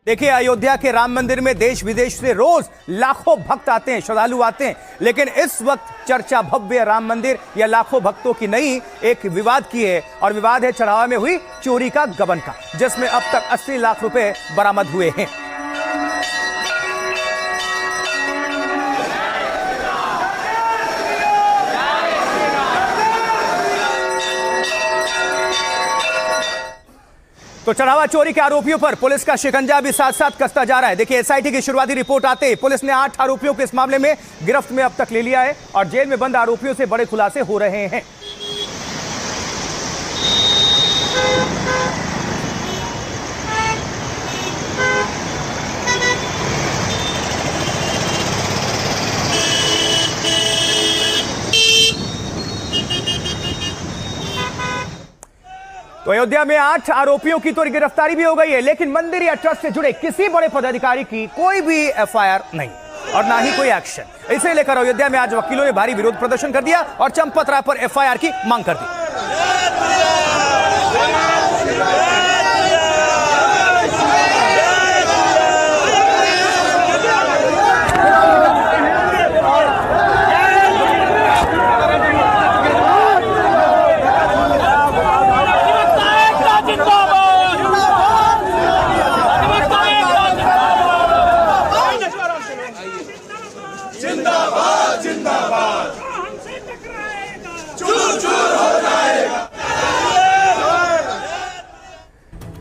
देखिए, अयोध्या के राम मंदिर में देश विदेश से रोज लाखों भक्त आते हैं, श्रद्धालु आते हैं, लेकिन इस वक्त चर्चा भव्य राम मंदिर या लाखों भक्तों की नहीं, एक विवाद की है। और विवाद है चढ़ावा में हुई चोरी का गबन का, जिसमें अब तक 80 लाख रुपए बरामद हुए हैं। तो चढ़ावा चोरी के आरोपियों पर पुलिस का शिकंजा भी साथ साथ कसता जा रहा है। देखिए, एसआईटी की शुरुआती रिपोर्ट आते ही पुलिस ने 8 आरोपियों को इस मामले में गिरफ्त में अब तक ले लिया है और जेल में बंद आरोपियों से बड़े खुलासे हो रहे हैं। तो अयोध्या में 8 आरोपियों की तो गिरफ्तारी भी हो गई है, लेकिन मंदिर या ट्रस्ट से जुड़े किसी बड़े पदाधिकारी की कोई भी एफआईआर नहीं और ना ही कोई एक्शन। इसे लेकर अयोध्या में आज वकीलों ने भारी विरोध प्रदर्शन कर दिया और चंपत राय पर एफआईआर की मांग कर दी।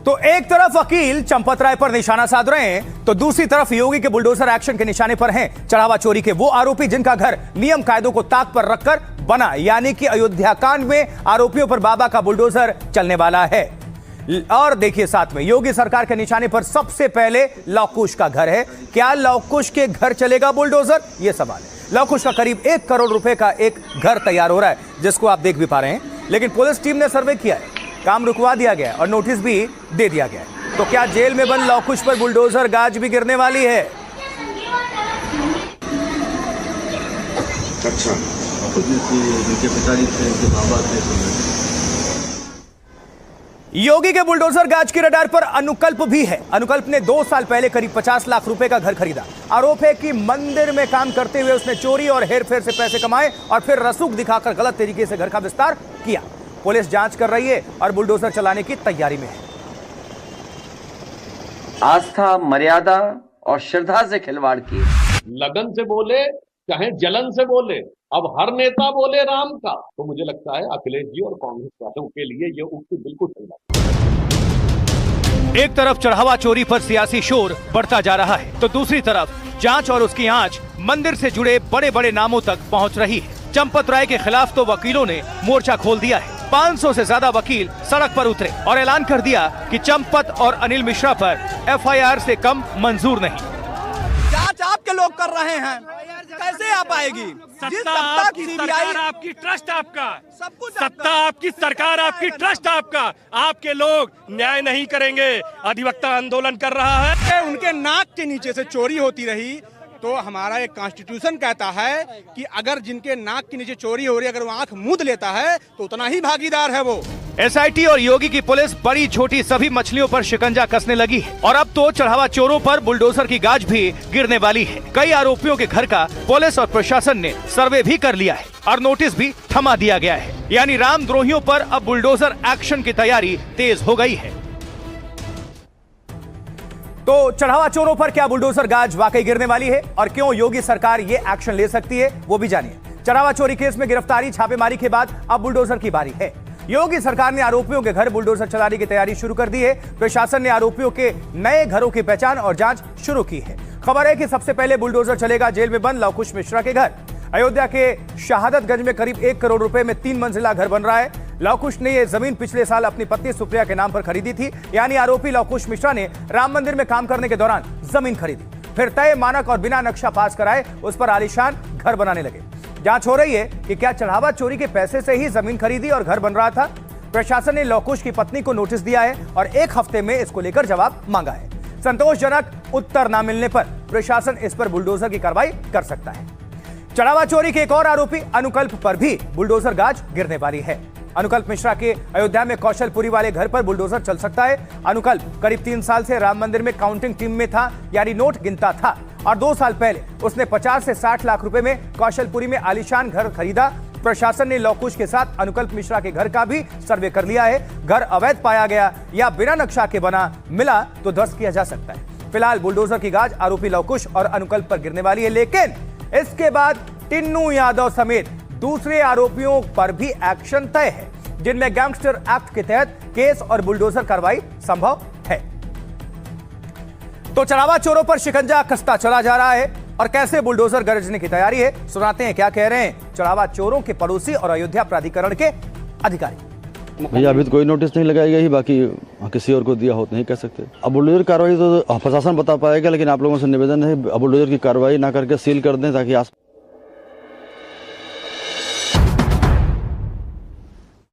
तो एक तरफ वकील चंपत राय पर निशाना साध रहे हैं, तो दूसरी तरफ योगी के बुलडोजर एक्शन के निशाने पर हैं चढ़ावा चोरी के वो आरोपी जिनका घर नियम कायदों को ताक पर रखकर बना, यानी कि अयोध्या कांड में आरोपियों पर बाबा का बुलडोजर चलने वाला है। और देखिए, साथ में योगी सरकार के निशाने पर सबसे पहले लवकुश का घर है। क्या लवकुश के घर चलेगा बुलडोजर, यह सवाल है। लवकुश का करीब 1 करोड़ रुपए का एक घर तैयार हो रहा है, जिसको आप देख भी पा रहे हैं, लेकिन पुलिस टीम ने सर्वे किया है, काम रुकवा दिया गया और नोटिस भी दे दिया गया है। तो क्या जेल में बंद लवकुश पर बुलडोजर गाज भी गिरने वाली है? अच्छा, उनके पिताजी थे, उनके बाबा थे। योगी के बुलडोजर गाज के रडार पर अनुकल्प भी है। अनुकल्प ने 2 साल पहले करीब 50 लाख रुपए का घर खरीदा। आरोप है कि मंदिर में काम करते हुए उसने चोरी और हेरफेर से पैसे कमाए और फिर रसूख दिखाकर गलत तरीके से घर का विस्तार किया। पुलिस जांच कर रही है और बुलडोजर चलाने की तैयारी में है। आस्था, मर्यादा और श्रद्धा से खिलवाड़ किए। लगन से बोले चाहे जलन से बोले, अब हर नेता बोले राम का, तो मुझे लगता है अखिलेश जी और कांग्रेस वालों के लिए ये उक्ति बिल्कुल सही है। एक तरफ चढ़ावा चोरी पर सियासी शोर बढ़ता जा रहा है, तो दूसरी तरफ जांच और उसकी आंच मंदिर से जुड़े बड़े बड़े नामों तक पहुंच रही है। चंपत राय के खिलाफ तो वकीलों ने मोर्चा खोल दिया है। 500 से ज्यादा वकील सड़क पर उतरे और ऐलान कर दिया कि चंपत और अनिल मिश्रा पर एफआईआर से कम मंजूर नहीं। जांच आपके लोग कर रहे हैं, कैसे आ पाएगी? सत्ता आपकी, सरकार आपकी, ट्रस्ट आपका, सब कुछ सत्ता आपकी, सरकार आपकी, ट्रस्ट आपका। आपके लोग न्याय नहीं करेंगे। अधिवक्ता आंदोलन कर रहा है। उनके नाक के नीचे से चोरी होती रही तो हमारा एक कॉन्स्टिट्यूशन कहता है कि अगर जिनके नाक के नीचे चोरी हो रही है, अगर वो आंख मूंद लेता है तो उतना ही भागीदार है वो। एसआईटी और योगी की पुलिस बड़ी छोटी सभी मछलियों पर शिकंजा कसने लगी है और अब तो चढ़ावा चोरों पर बुलडोजर की गाज भी गिरने वाली है। कई आरोपियों के घर का पुलिस और प्रशासन ने सर्वे भी कर लिया है और नोटिस भी थमा दिया गया है, यानी रामद्रोहियों पर अब बुलडोजर एक्शन की तैयारी तेज हो गई है। तो चढ़ावा चोरों पर क्या बुलडोजर गाज वाकई गिरने वाली है और क्यों योगी सरकार ये एक्शन ले सकती है, वो भी जानिए। चढ़ावा चोरी केस में गिरफ्तारी, छापेमारी के बाद अब बुलडोजर की बारी है। योगी सरकार ने आरोपियों के घर बुलडोजर चलाने की तैयारी शुरू कर दी है। प्रशासन ने आरोपियों के नए घरों की पहचान और जांच शुरू की है। खबर है कि सबसे पहले बुलडोजर चलेगा जेल में बंद लवकुश मिश्रा के घर। अयोध्या के शहादतगंज में करीब 1 करोड़ रुपए में 3 मंजिला घर बन रहा है। लवकुश ने यह जमीन पिछले साल अपनी पत्नी सुप्रिया के नाम पर खरीदी थी, यानी आरोपी लवकुश मिश्रा ने राम मंदिर में काम करने के दौरान जमीन खरीदी, फिर तय मानक और बिना नक्शा पास कराए उस पर आलीशान घर बनाने लगे। जांच हो रही है कि क्या चढ़ावा चोरी के पैसे से ही जमीन खरीदी और घर बन रहा था। प्रशासन ने लवकुश की पत्नी को नोटिस दिया है और 1 हफ्ते में इसको लेकर जवाब मांगा है। संतोषजनक उत्तर न मिलने पर प्रशासन इस पर बुलडोजर की कार्रवाई कर सकता है। चढ़ावा चोरी के एक और आरोपी अनुकल्प पर भी बुलडोजर गाज गिरने वाली है। अनुकल्प मिश्रा के अयोध्या में कौशलपुरी वाले घर पर बुलडोजर चल सकता है। अनुकल्प करीब 3 साल से राम मंदिर में काउंटिंग टीम में था, यानी नोट गिनता था, और 2 साल पहले उसने 50 से 60 लाख रुपए में कौशलपुरी में आलीशान घर खरीदा। प्रशासन ने लौकुश के साथ अनुकल्प मिश्रा के घर का भी सर्वे कर लिया है। घर अवैध पाया गया या बिना नक्शा के बना मिला तो ध्वस्त किया जा सकता है। फिलहाल बुलडोजर की गाज आरोपी लौकुश और अनुकल्प पर गिरने वाली है, लेकिन इसके बाद टिन्नू यादव समेत दूसरे आरोपियों पर भी एक्शन तय है, जिनमें गैंगस्टर एक्ट के तहत केस और बुलडोजर कार्रवाई संभव है। तो चढ़ावा चोरों पर शिकंजा कसता चला जा रहा है और कैसे बुलडोजर गरजने की तैयारी है, सुनाते हैं क्या कह रहे हैं चढ़ावा चोरों के पड़ोसी और अयोध्या प्राधिकरण के अधिकारी। भैया अभी तो कोई नोटिस नहीं लगाई गई, बाकी किसी और को दिया हो नहीं कह सकते। अब बुलडोजर कार्रवाई तो प्रशासन बता पाएगा, लेकिन आप लोगों से निवेदन है अब बुलडोजर की कार्रवाई ना करके सील कर दें ताकि